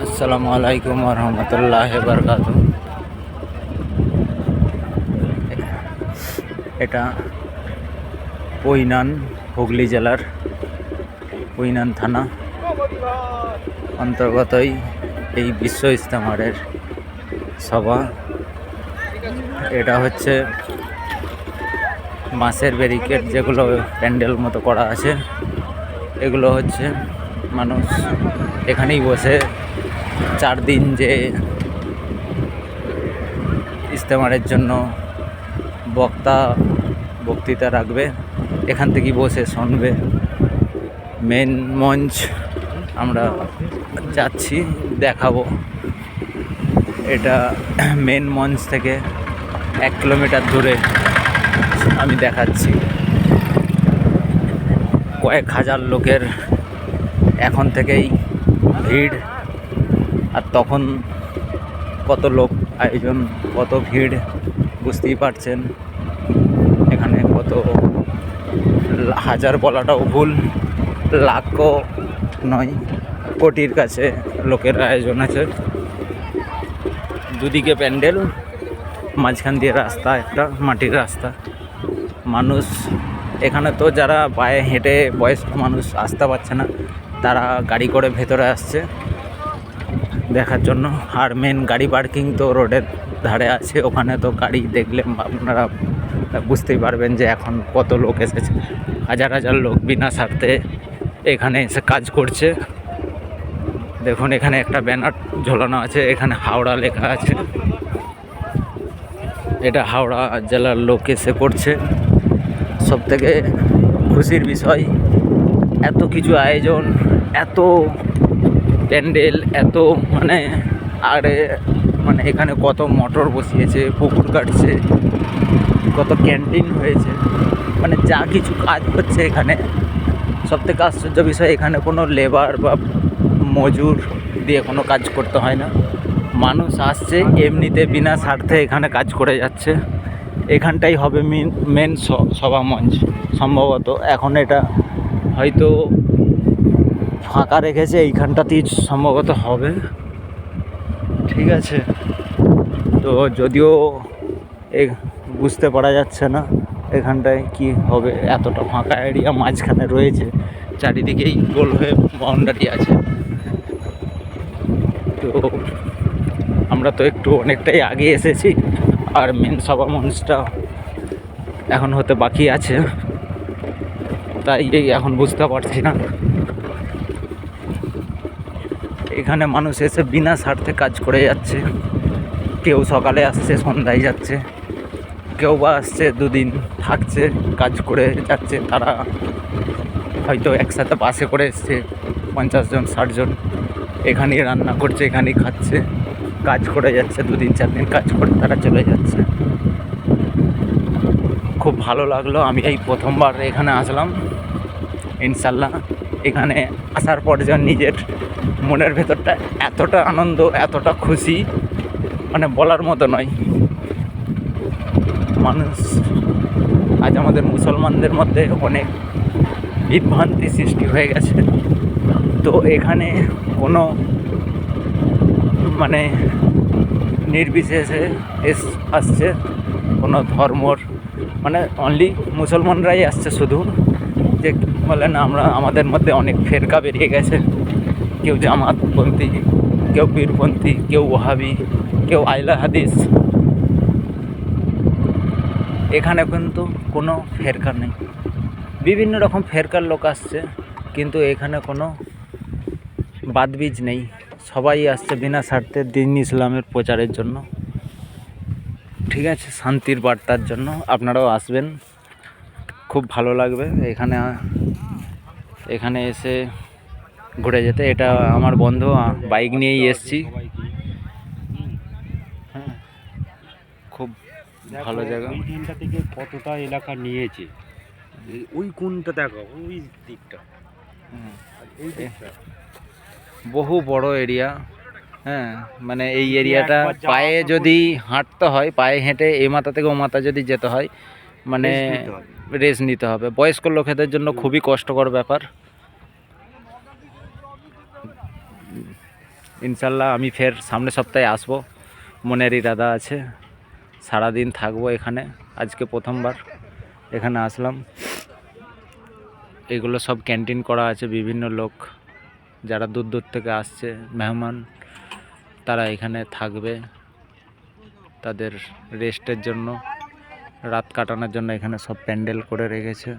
আসসালামু আলাইকুম রহমতুল্লাহ বারকাত। এটা পৈনান, হুগলি জেলার পৈনান থানা অন্তর্গতই এই বিশ্ব ইজতেমারের সভা। এটা হচ্ছে বাঁশের ব্যারিকেড যেগুলো প্যান্ডেল মতো করা আছে, এগুলো হচ্ছে মানুষ এখানেই বসে 4 দিন যে ইজতেমারের জন্য বক্তৃতা রাখবে, এখান থেকেই বসে শুনবে। মেন মঞ্চ আমরা যাচ্ছি, দেখাবো। এটা মেন মঞ্চ থেকে 1 কিলোমিটার দূরে আমি দেখাচ্ছি। কয়েক হাজার লোকের এখন থেকেই ভিড়, আর তখন কত লোক আয়োজন, কত ভিড় বুঝতেই পারছেন। এখানে কত হাজার বলাটাও ভুল, লাখও নয়, কোটির কাছে লোকের আয়োজন আছে। দুদিকে প্যান্ডেল, মাঝখান দিয়ে রাস্তা, একটা মাটির রাস্তা। মানুষ এখানে তো যারা পায়ে হেঁটে বয়স্ক মানুষ আসতে পারছে না, তারা গাড়ি করে ভেতরে আসছে দেখার জন্য। আর মেন গাড়ি পার্কিং তো রোডের ধারে আছে, ওখানে তো গাড়ি দেখলে আপনারা বুঝতেই পারবেন যে এখন কত লোক এসেছে। হাজার হাজার লোক বিনা স্বার্থে এখানে এসে কাজ করছে। দেখুন, এখানে একটা ব্যানার ঝোলানো আছে, এখানে হাওড়া লেখা আছে। এটা হাওড়া জেলার লোক এসে করছে। সবথেকে খুশির বিষয়, এত কিছু আয়োজন, এত প্যান্ডেল, এত মানে এখানে কত মোটর বসিয়েছে, পুকুর কাটছে, কত ক্যান্টিন হয়েছে, মানে যা কিছু কাজ হচ্ছে এখানে। সবথেকে আশ্চর্য বিষয়, এখানে কোনো লেবার বা মজুর দিয়ে কোনো কাজ করতে হয় না। মানুষ আসছে এমনিতে বিনা স্বার্থে এখানে কাজ করে যাচ্ছে। এখানটাই হবে মেন সভা মঞ্চ সম্ভবত। এখন এটা হয়তো ফাঁকা রেখেছে, এইখানটাতেই সম্ভবত হবে। ঠিক আছে, তো যদিও বুঝতে পারা যাচ্ছে না এখানটায় কি হবে। এতটা ফাঁকা এরিয়া মাঝখানে রয়েছে, চারিদিকেই গোল হয়ে বাউন্ডারি আছে। তো আমরা তো অনেকটাই আগে এসেছি, আর মেন সভা মঞ্চটা এখন হতে বাকি আছে, তাই এখন বুঝতে পারছি না। এখানে মানুষ এসে বিনা স্বার্থে কাজ করে যাচ্ছে। কেউ সকালে আসছে, সন্ধ্যায় যাচ্ছে, কেউ বা আসছে 2 দিন থাকছে, কাজ করে যাচ্ছে। তারা হয়তো একসাথে বাসে করে এসছে, 50 জন 60 জন, এখানেই রান্না করছে, এখানেই খাচ্ছে, কাজ করে যাচ্ছে। 2 দিন 4 দিন কাজ করে তারা চলে যাচ্ছে। খুব ভালো লাগলো। আমি এই প্রথমবার এখানে আসলাম। ইনশাল্লাহ এখানে আসার পর যেন নিজের মনের ভেতরটা এতটা আনন্দ, এতটা খুশি, মানে বলার মতো নয়। মানুষ আজ আমাদের মুসলমানদের মধ্যে অনেক বিভ্রান্তি সৃষ্টি হয়ে গেছে। তো এখানে কোনো নির্বিশেষে আসছে, কোনো ধর্মর অনলি মুসলমানরাই আসছে শুধু। যে বলে না, আমাদের মধ্যে অনেক ফেরকা বেরিয়ে গেছে। কেউ জামাতপন্থী, কেউ পীরপন্থী, কেউ ওয়াহাবি, কেউ আহলে হাদিস। এখানে কিন্তু কোনো ফেরকা নেই। বিভিন্ন রকম ফেরকার লোক আসছে, কিন্তু এখানে কোনো বাদবিজ নেই। সবাই আসছে বিনা স্বার্থে দ্বীন ইসলামের প্রচারের জন্য। ঠিক আছে, শান্তির বার্তার জন্য। আপনারাও আসবেন, খুব ভালো লাগবে এখানে এসে ঘুরে যেতে। এটা আমার বন্ধু, বাইক নিয়েই এসছি। হ্যাঁ, খুব ভালো জায়গা। ওইখানটা থেকে কতটা এলাকা নিয়েছে, ওই কোনটা দেখো, ওই দিকটা, ওই দিকটা বহু বড় এরিয়া। হ্যাঁ, এই এরিয়াটা পায়ে যদি হাঁটতে হয়, পায়ে হেঁটে এই মাথা থেকে ও মাথা যদি যেতে হয়, রেস্ট নিতে হবে। বয়স্ক লোকেদের জন্য খুবই কষ্টকর ব্যাপার। ইনশাল্লাহ আমি ফের সামনের সপ্তাহে আসবো, মনের ইরাদা আছে। সারাদিন থাকবো এখানে, আজকে প্রথমবার এখানে আসলাম। এগুলো সব ক্যান্টিন করা আছে, বিভিন্ন লোক যারা দূর দূর থেকে আসছে মেহমান, তারা এখানে থাকবে তাদের রেস্টের জন্য, রাত কাটানোর জন্য এখানে সব প্যান্ডেল করে রেখেছে।